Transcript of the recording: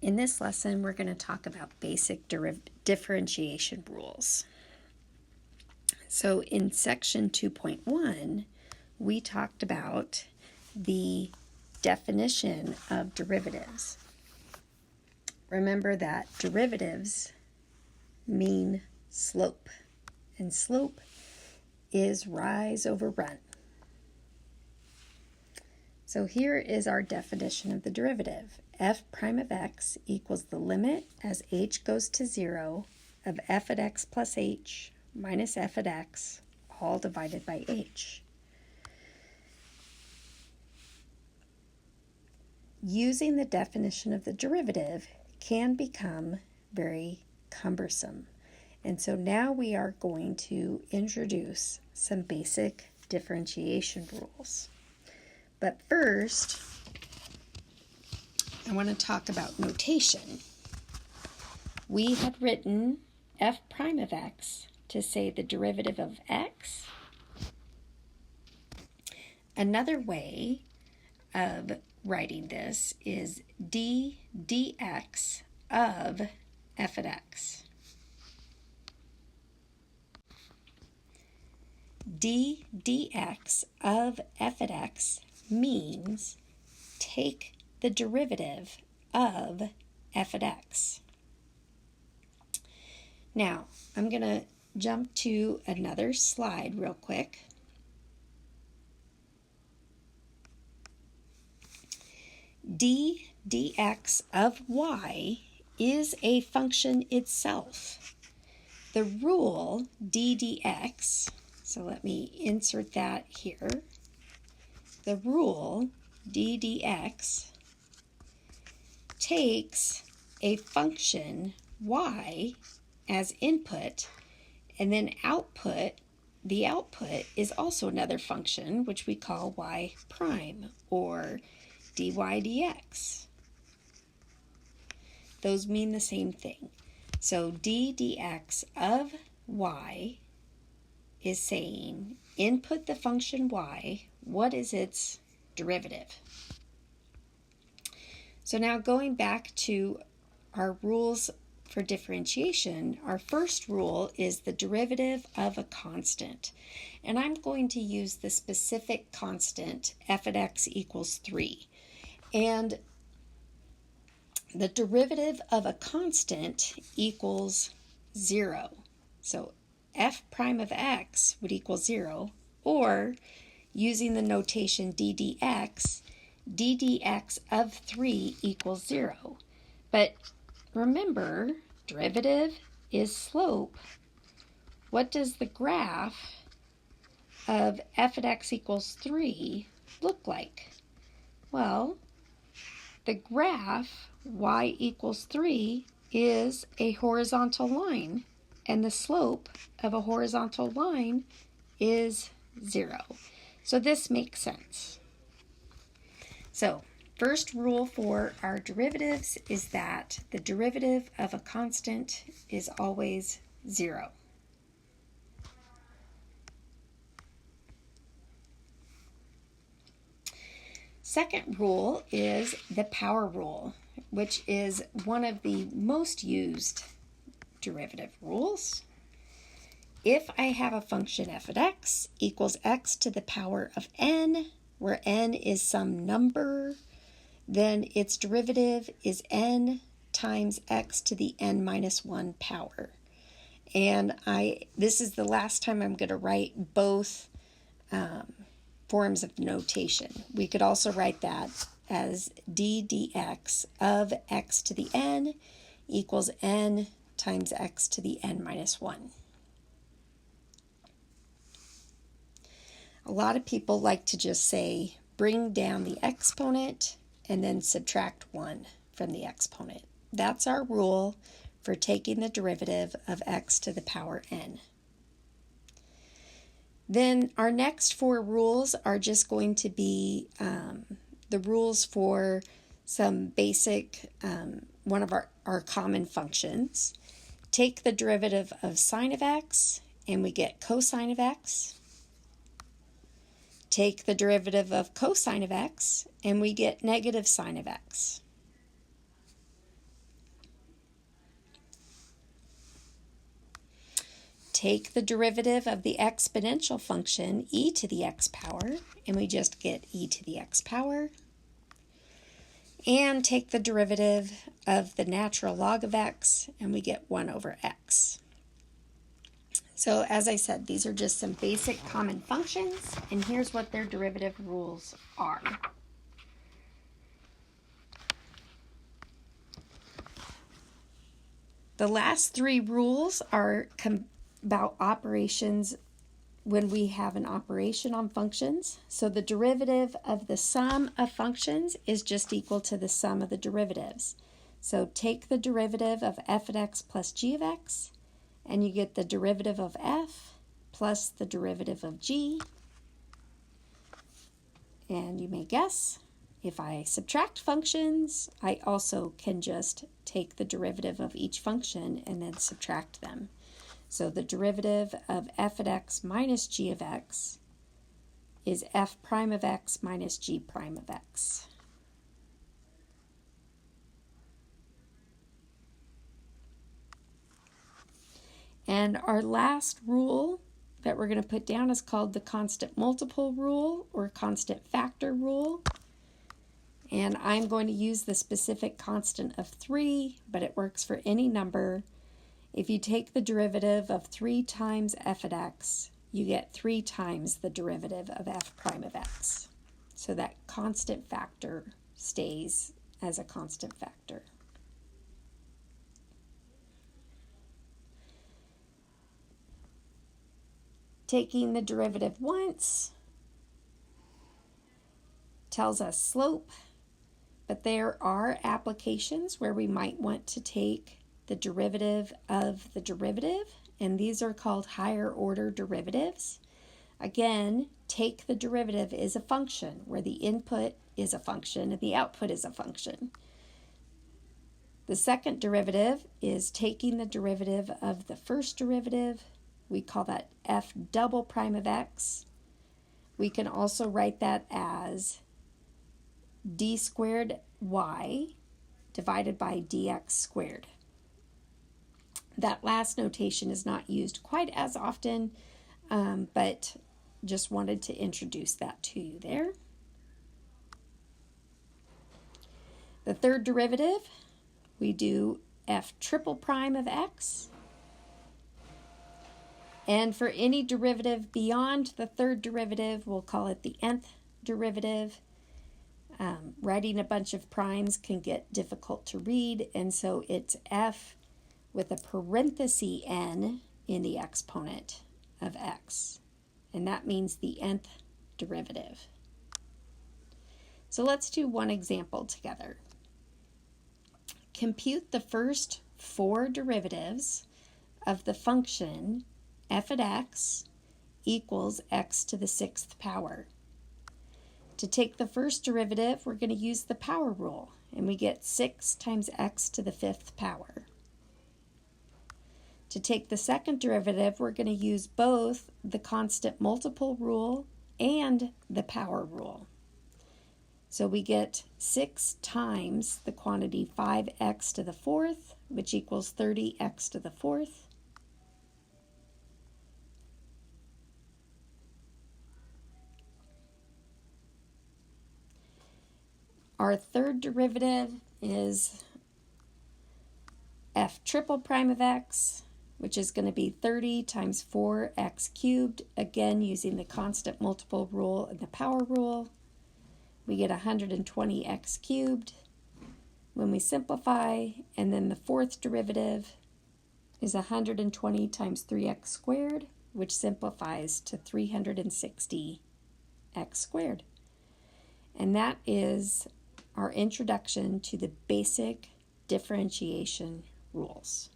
In this lesson, we're going to talk about basic differentiation rules. So in section 2.1, we talked about the definition of derivatives. Remember that derivatives mean slope, and slope is rise over run. So here is our definition of the derivative. F prime of x equals the limit as h goes to 0 of f at x plus h minus f at x, all divided by h. Using the definition of the derivative can become very cumbersome. And so now we are going to introduce some basic differentiation rules. But first, I want to talk about notation. We had written f prime of x to say the derivative of x. Another way of writing this is d dx of f at x. d dx of f at x means take the derivative of f at x. Now, I'm going to jump to another slide real quick. d dx of y is a function itself. The rule d dx, so let me insert that here. The rule d dx takes a function y as input, and then the output is also another function which we call y prime or dy dx. Those mean the same thing. So d dx of y is saying input the function y, what is its derivative? So now going back to our rules for differentiation, our first rule is the derivative of a constant. And I'm going to use the specific constant f at x equals 3. And the derivative of a constant equals 0. So f prime of x would equal 0, or using the notation d dx, d dx of 3 equals 0. But remember, derivative is slope. What does the graph of f at x equals 3 look like? Well, the graph y equals 3 is a horizontal line, and the slope of a horizontal line is 0. So this makes sense. So first rule for our derivatives is that the derivative of a constant is always 0. Second rule is the power rule, which is one of the most used derivative rules. If I have a function f at x equals x to the power of n, where n is some number, then its derivative is n times x to the n minus 1 power. And this is the last time I'm going to write both forms of notation. We could also write that as d dx of x to the n equals n times x to the n minus 1. A lot of people like to just say bring down the exponent and then subtract 1 from the exponent. That's our rule for taking the derivative of x to the power n. Then our next 4 rules are just going to be the rules for some basic, one of our common functions. Take the derivative of sine of x and we get cosine of x. Take the derivative of cosine of x and we get negative sine of x. take the derivative of the exponential function e to the x power, and we just get e to the x power, and take the derivative of the natural log of x, and we get 1 over x. So as I said, these are just some basic common functions, and here's what their derivative rules are. The last three rules are about operations when we have an operation on functions. So the derivative of the sum of functions is just equal to the sum of the derivatives. So take the derivative of f of x plus g of x, and you get the derivative of f plus the derivative of g. And you may guess, if I subtract functions, I also can just take the derivative of each function and then subtract them. So the derivative of f of x minus g of x is f prime of x minus g prime of x. And our last rule that we're going to put down is called the constant multiple rule or constant factor rule. And I'm going to use the specific constant of 3, but it works for any number. If you take the derivative of 3 times f of x, you get 3 times the derivative of f prime of x. So that constant factor stays as a constant factor. Taking the derivative once tells us slope, but there are applications where we might want to take the derivative of the derivative, and these are called higher order derivatives. Again, take the derivative is a function where the input is a function and the output is a function. The second derivative is taking the derivative of the first derivative. We call that f double prime of x. We can also write that as d squared y divided by dx squared. That last notation is not used quite as often, but just wanted to introduce that to you there. The third derivative, we do f triple prime of x. And for any derivative beyond the third derivative, we'll call it the nth derivative. Writing a bunch of primes can get difficult to read, and so it's f with a parenthesis n in the exponent of x. And that means the nth derivative. So let's do one example together. Compute the first 4 derivatives of the function f of x equals x to the 6th power. To take the first derivative, we're going to use the power rule, and we get 6 times x to the 5th power. To take the second derivative, we're going to use both the constant multiple rule and the power rule. So we get 6 times the quantity 5x to the 4th, which equals 30x to the 4th. Our third derivative is f triple prime of x, which is going to be 30 times 4x cubed, again using the constant multiple rule and the power rule. We get 120x cubed when we simplify, and then the fourth derivative is 120 times 3x squared, which simplifies to 360x squared. And that is our introduction to the basic differentiation rules.